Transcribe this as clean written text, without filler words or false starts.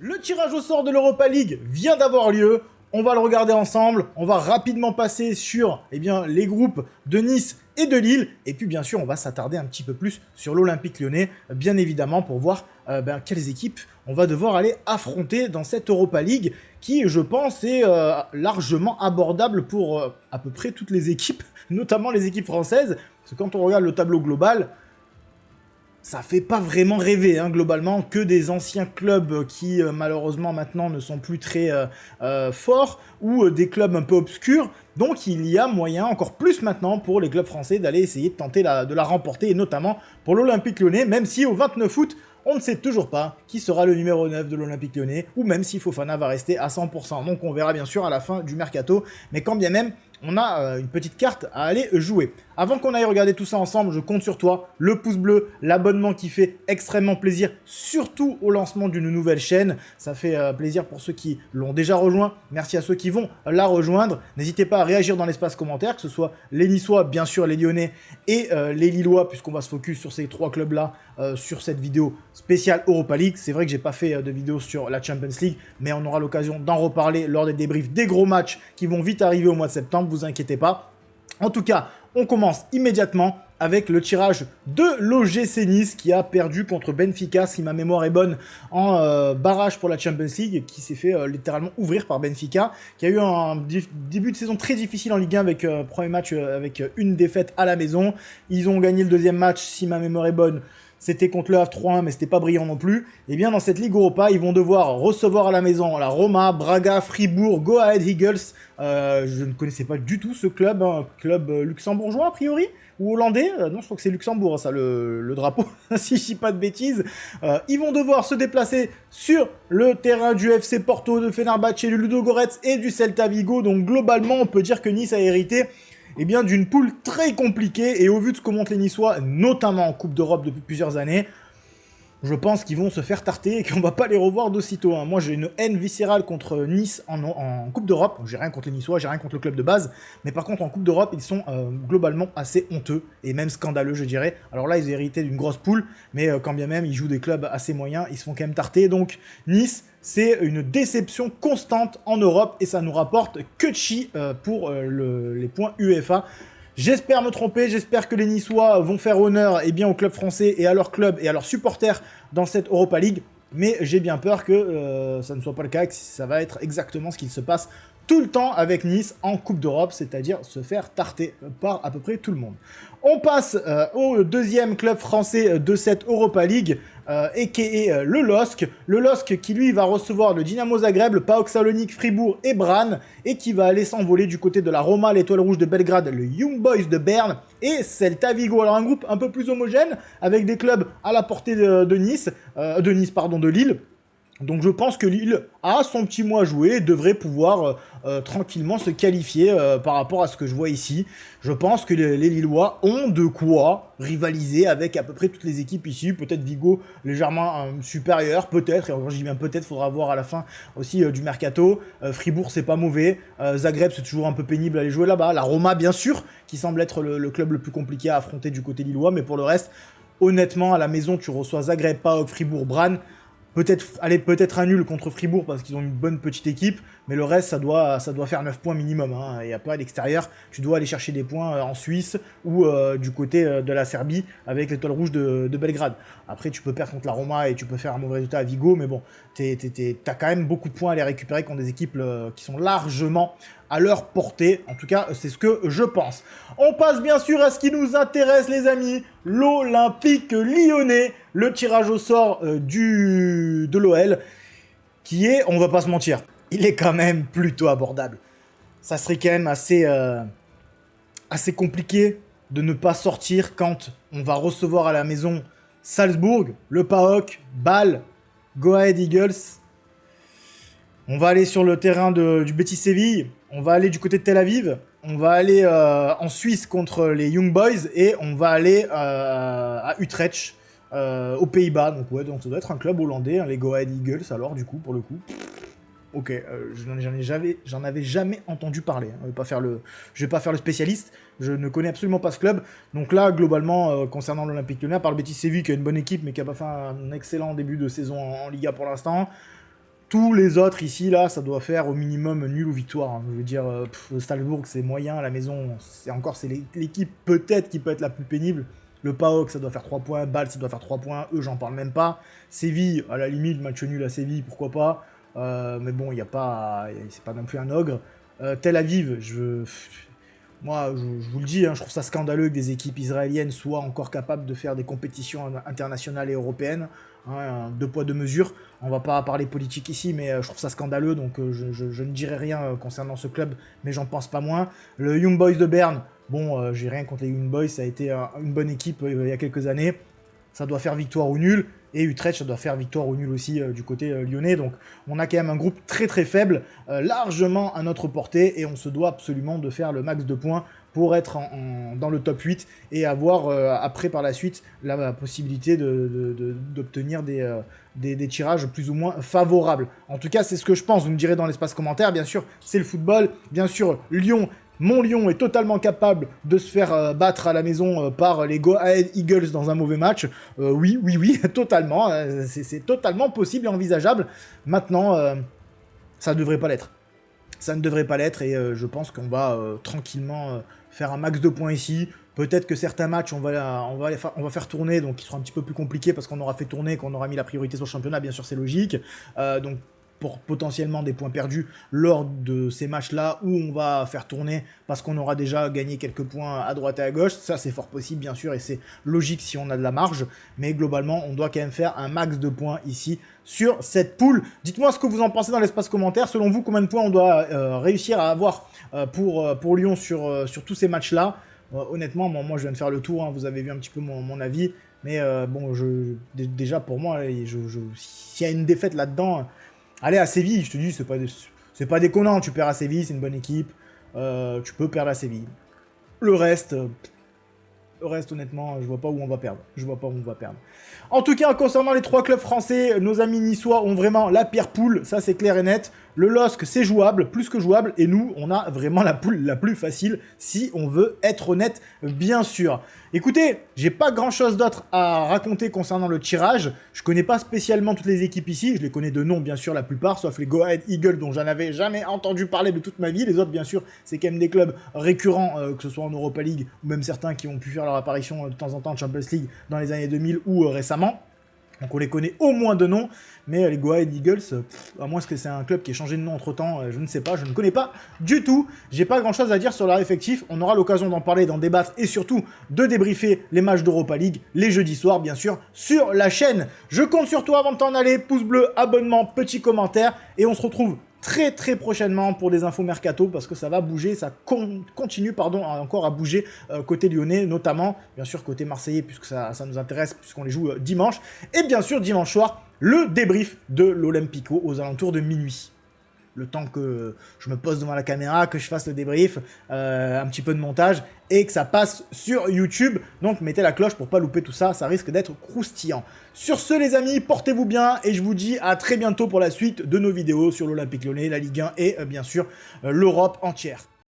Le tirage au sort de l'Europa League vient d'avoir lieu. On va le regarder ensemble. On va rapidement passer sur les groupes de Nice et de Lille. Et puis bien sûr, on va s'attarder un petit peu plus sur l'Olympique Lyonnais, bien évidemment, pour voir quelles équipes on va devoir aller affronter dans cette Europa League qui, je pense, est largement abordable pour à peu près toutes les équipes, notamment les équipes françaises. Parce que quand on regarde le tableau global, ça fait pas vraiment rêver, globalement, que des anciens clubs qui, malheureusement, maintenant ne sont plus très forts, ou des clubs un peu obscurs. Donc, il y a moyen, encore plus maintenant, pour les clubs français d'aller essayer de tenter de la remporter, et notamment pour l'Olympique Lyonnais, même si au 29 août, on ne sait toujours pas qui sera le numéro 9 de l'Olympique Lyonnais, ou même si Fofana va rester à 100%. Donc, on verra bien sûr à la fin du mercato, mais quand bien même, on a une petite carte à aller jouer. Avant qu'on aille regarder tout ça ensemble, je compte sur toi, le pouce bleu, l'abonnement qui fait extrêmement plaisir, surtout au lancement d'une nouvelle chaîne. Ça fait plaisir pour ceux qui l'ont déjà rejoint. Merci à ceux qui vont la rejoindre. N'hésitez pas à réagir dans l'espace commentaire, que ce soit les Niçois, bien sûr les Lyonnais et les Lillois, puisqu'on va se focus sur ces trois clubs-là sur cette vidéo spéciale Europa League. C'est vrai que j'ai pas fait de vidéo sur la Champions League, mais on aura l'occasion d'en reparler lors des débriefs des gros matchs qui vont vite arriver au mois de septembre, vous inquiétez pas. En tout cas, on commence immédiatement avec le tirage de l'OGC Nice qui a perdu contre Benfica, si ma mémoire est bonne, en barrage pour la Champions League, qui s'est fait littéralement ouvrir par Benfica, qui a eu un début de saison très difficile en Ligue 1 avec premier match avec une défaite à la maison. Ils ont gagné le deuxième match, si ma mémoire est bonne, c'était contre le Havre 3-1, mais c'était pas brillant non plus. Et bien dans cette Ligue Europa, ils vont devoir recevoir à la maison la Roma, Braga, Fribourg, Go Ahead Eagles. Je ne connaissais pas du tout ce club, un club luxembourgeois a priori, ou hollandais. Non, je crois que c'est Luxembourg, ça, le drapeau, si je dis pas de bêtises. Ils vont devoir se déplacer sur le terrain du FC Porto, de Fenerbahçe, du Ludogorets et du Celta Vigo. Donc globalement, on peut dire que Nice a hérité d'une poule très compliquée, et au vu de ce que montrent les Niçois, notamment en Coupe d'Europe depuis plusieurs années, je pense qu'ils vont se faire tarter et qu'on va pas les revoir d'aussitôt. Moi, j'ai une haine viscérale contre Nice en Coupe d'Europe. J'ai rien contre les Niçois, j'ai rien contre le club de base, mais par contre, en Coupe d'Europe, ils sont globalement assez honteux, et même scandaleux, je dirais. Alors là, ils ont hérité d'une grosse poule, mais quand bien même, ils jouent des clubs assez moyens, ils se font quand même tarter. Donc, Nice, c'est une déception constante en Europe, et ça nous rapporte que de chi pour les points UEFA. J'espère me tromper, j'espère que les Niçois vont faire honneur au club français et à leur club et à leurs supporters dans cette Europa League, mais j'ai bien peur que ça ne soit pas le cas, que ça va être exactement ce qu'il se passe tout le temps avec Nice en Coupe d'Europe, c'est-à-dire se faire tarter par à peu près tout le monde. On passe au deuxième club français de cette Europa League, et qui est le LOSC. Le LOSC qui lui va recevoir le Dynamo Zagreb, le PAOK Salonique, Fribourg et Brann, et qui va aller s'envoler du côté de la Roma, l'Étoile Rouge de Belgrade, le Young Boys de Berne et Celta Vigo. Alors un groupe un peu plus homogène, avec des clubs à la portée de Lille. Donc je pense que Lille a son petit mot à jouer et devrait pouvoir tranquillement se qualifier par rapport à ce que je vois ici. Je pense que les Lillois ont de quoi rivaliser avec à peu près toutes les équipes ici. Peut-être Vigo légèrement supérieur, peut-être, et je dis bien peut-être, faudra voir à la fin aussi du mercato. Fribourg, c'est pas mauvais. Zagreb, c'est toujours un peu pénible à aller jouer là-bas. La Roma, bien sûr, qui semble être le club le plus compliqué à affronter du côté lillois, mais pour le reste, honnêtement, à la maison, tu reçois Zagreb, PAOK, Fribourg, Brann. Peut-être un nul contre Fribourg parce qu'ils ont une bonne petite équipe, mais le reste, ça doit faire 9 points minimum. Et après, à l'extérieur, tu dois aller chercher des points en Suisse ou du côté de la Serbie avec l'Étoile Rouge de Belgrade. Après, tu peux perdre contre la Roma et tu peux faire un mauvais résultat à Vigo, mais bon, t'as quand même beaucoup de points à aller récupérer contre des équipes qui sont largement à leur portée. En tout cas, c'est ce que je pense. On passe bien sûr à ce qui nous intéresse, les amis, l'Olympique Lyonnais, le tirage au sort de l'OL, qui est, on va pas se mentir, il est quand même plutôt abordable. Ça serait quand même assez compliqué de ne pas sortir quand on va recevoir à la maison Salzbourg, le PAOK, Bâle, Go Ahead Eagles. On va aller sur le terrain du Betis Séville, on va aller du côté de Tel Aviv, on va aller en Suisse contre les Young Boys, et on va aller à Utrecht, aux Pays-Bas. Donc ouais, donc ça doit être un club hollandais, les Go Ahead Eagles, alors du coup, pour le coup. Ok, j'en avais jamais entendu parler. Je vais pas faire le spécialiste, je ne connais absolument pas ce club. Donc là, globalement, concernant l'Olympique Lyonnais, par le Betis Séville, qui a une bonne équipe, mais qui n'a pas fait un excellent début de saison en Liga pour l'instant, Tous les autres ici, là, ça doit faire au minimum nul ou victoire. Hein. Je veux dire, Strasbourg, c'est moyen. À la maison, c'est l'équipe peut-être qui peut être la plus pénible. Le PAOK, ça doit faire 3 points. Bâle, ça doit faire 3 points. Eux, j'en parle même pas. Séville, à la limite, match nul à Séville, pourquoi pas. Mais bon, c'est pas non plus un ogre. Tel Aviv, moi, je vous le dis, hein, je trouve ça scandaleux que des équipes israéliennes soient encore capables de faire des compétitions internationales et européennes. Hein, deux poids, deux mesures. On va pas parler politique ici, mais je trouve ça scandaleux, donc je ne dirai rien concernant ce club, mais j'en pense pas moins. Le Young Boys de Berne, bon, j'ai rien contre les Young Boys, ça a été une bonne équipe il y a quelques années. Ça doit faire victoire ou nul. Et Utrecht, ça doit faire victoire ou nul aussi du côté lyonnais. Donc on a quand même un groupe très très faible, largement à notre portée. Et on se doit absolument de faire le max de points pour être dans le top 8 et avoir après par la suite la possibilité d'obtenir des tirages plus ou moins favorables. En tout cas, c'est ce que je pense. Vous me direz dans l'espace commentaire. Bien sûr, c'est le football. Bien sûr, Lyon... Mon Lyon est totalement capable de se faire battre à la maison par les Go Ahead Eagles dans un mauvais match. Oui, totalement. C'est totalement possible et envisageable. Maintenant, ça ne devrait pas l'être. Ça ne devrait pas l'être et je pense qu'on va tranquillement faire un max de points ici. Peut-être que certains matchs, on va faire tourner, donc ils seront un petit peu plus compliqués parce qu'on aura fait tourner, qu'on aura mis la priorité sur le championnat, bien sûr c'est logique. Donc pour potentiellement des points perdus lors de ces matchs-là où on va faire tourner parce qu'on aura déjà gagné quelques points à droite et à gauche. Ça, c'est fort possible, bien sûr, et c'est logique si on a de la marge. Mais globalement, on doit quand même faire un max de points ici sur cette poule. Dites-moi ce que vous en pensez dans l'espace commentaire. Selon vous, combien de points on doit réussir à avoir pour Lyon sur tous ces matchs-là? Honnêtement, moi, je viens de faire le tour. Hein, vous avez vu un petit peu mon avis. Mais bon, déjà, pour moi, s'il y a une défaite là-dedans... Allez, à Séville, je te dis, c'est pas déconnant. Tu perds à Séville, c'est une bonne équipe. Tu peux perdre à Séville. Le reste, honnêtement, je vois pas où on va perdre. En tout cas, concernant les 3 clubs français, nos amis niçois ont vraiment la pire poule. Ça, c'est clair et net. Le LOSC, c'est jouable, plus que jouable. Et nous, on a vraiment la poule la plus facile, si on veut être honnête, bien sûr. Écoutez, j'ai pas grand-chose d'autre à raconter concernant le tirage. Je connais pas spécialement toutes les équipes ici. Je les connais de nom, bien sûr, la plupart, sauf les Go Ahead Eagles, dont j'en avais jamais entendu parler de toute ma vie. Les autres, bien sûr, c'est quand même des clubs récurrents, que ce soit en Europa League, ou même certains qui ont pu faire leur apparition de temps en temps en Champions League dans les années 2000 ou récemment. Donc on les connaît au moins de nom, mais les Go Ahead Eagles, à moins que c'est un club qui ait changé de nom entre-temps, je ne sais pas, je ne connais pas du tout. J'ai pas grand-chose à dire sur leur effectif, on aura l'occasion d'en parler, d'en débattre et surtout de débriefer les matchs d'Europa League, les jeudis soirs bien sûr, sur la chaîne. Je compte sur toi avant de t'en aller, pouce bleu, abonnement, petit commentaire, et on se retrouve très prochainement pour des infos mercato parce que ça va bouger, ça continue encore à bouger côté lyonnais, notamment bien sûr côté marseillais puisque ça nous intéresse puisqu'on les joue dimanche, et bien sûr dimanche soir le débrief de l'Olympico aux alentours de minuit. Le temps que je me pose devant la caméra, que je fasse le débrief, un petit peu de montage, et que ça passe sur YouTube. Donc mettez la cloche pour pas louper tout ça, ça risque d'être croustillant. Sur ce les amis, portez-vous bien, et je vous dis à très bientôt pour la suite de nos vidéos sur l'Olympique Lyonnais, la Ligue 1 et bien sûr l'Europe entière.